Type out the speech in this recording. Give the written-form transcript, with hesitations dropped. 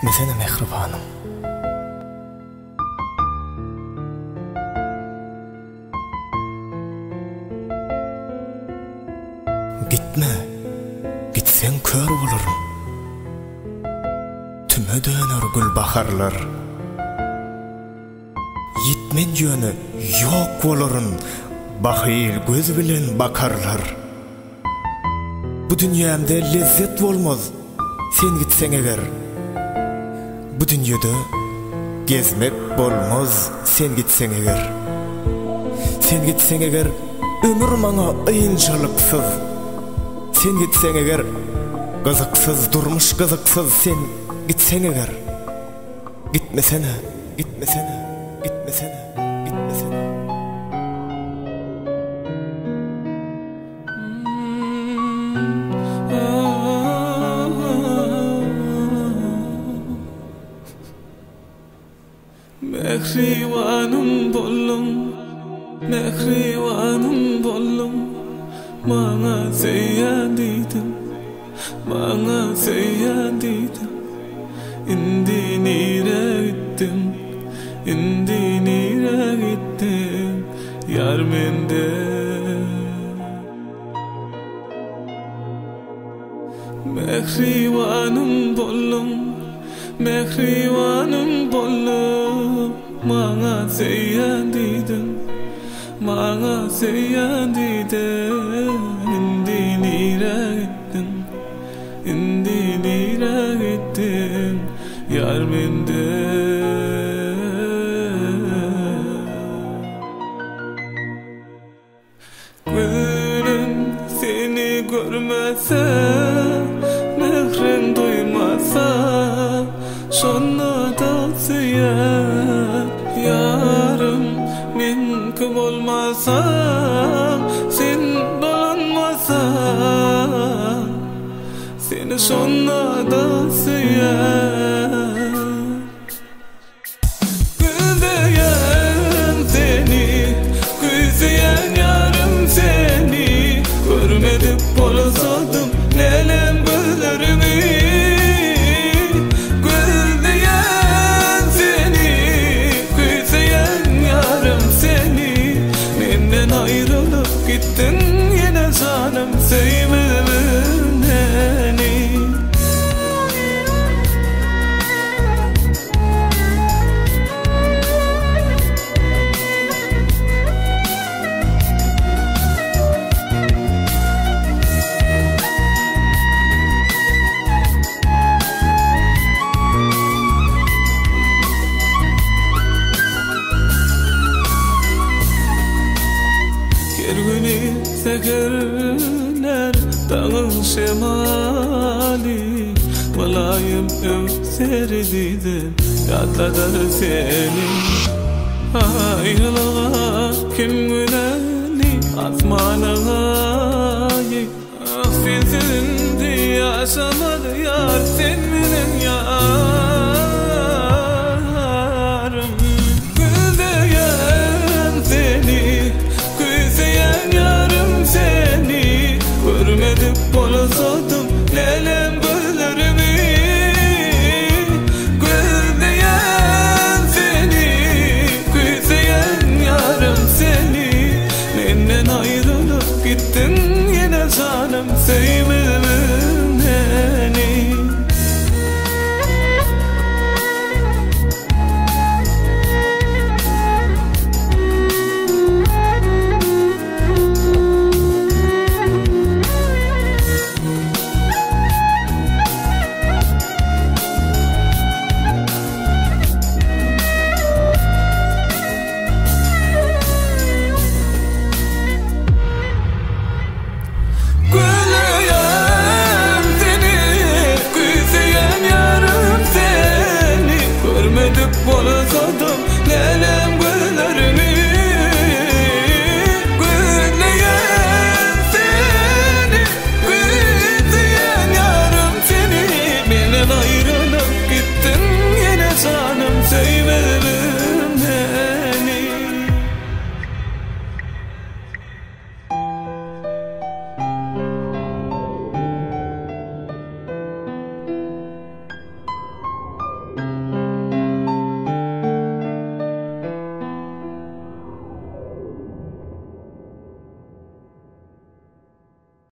Gitmesene mehribanım. Gitme, gitsen kör bolurum. Tüme döner gül baharlar. Yitmen jönü yok bolurun, bahil göz bilen bakarlar. Bu dünyamda lezzet bolmaz, sen gitsen eger. Bu dünyada gezmek bolmaz, sen gitsen eger. Sen gitsen eger, ömür mana ıyınçalıksız. Sen gitsen eger, gazıksız durmuş gazıksız. Sen gitsen eger, gitmesene, gitmesene, gitmesene, gitmesene. Mehribanım bollum, mehribanım bollum. Bana seyyar dedim, bana seyyar dedim. İndi nire gittim, indi nire gittim. Yar mende. Mehribanım bollum, mehribanım bollum. Bana seyyar dedim, bana seyyar dedim. İndi nire gittim, indi nire gittim. Yar mende. Gülüm seni görmese, mehrin duymasa, şonna da sıyar. Yarım men kim olmasam, sen dolanmasam, seni şonna da sıyar. Güldüyen seni, güzeyen yarım seni. Görmedik bolasadım nelem gözlerimi. Güldüyen seni, güzeyen yarım seni. Menden ayrılıp gittin yine canım sevmedim beni. Kergüni sekerler dağın şemali. Malayım ökserdiydim yatladar seni. Ayrılığa kim güleli asmanağa. Sensiz yaşamadı yar, sen benim yar.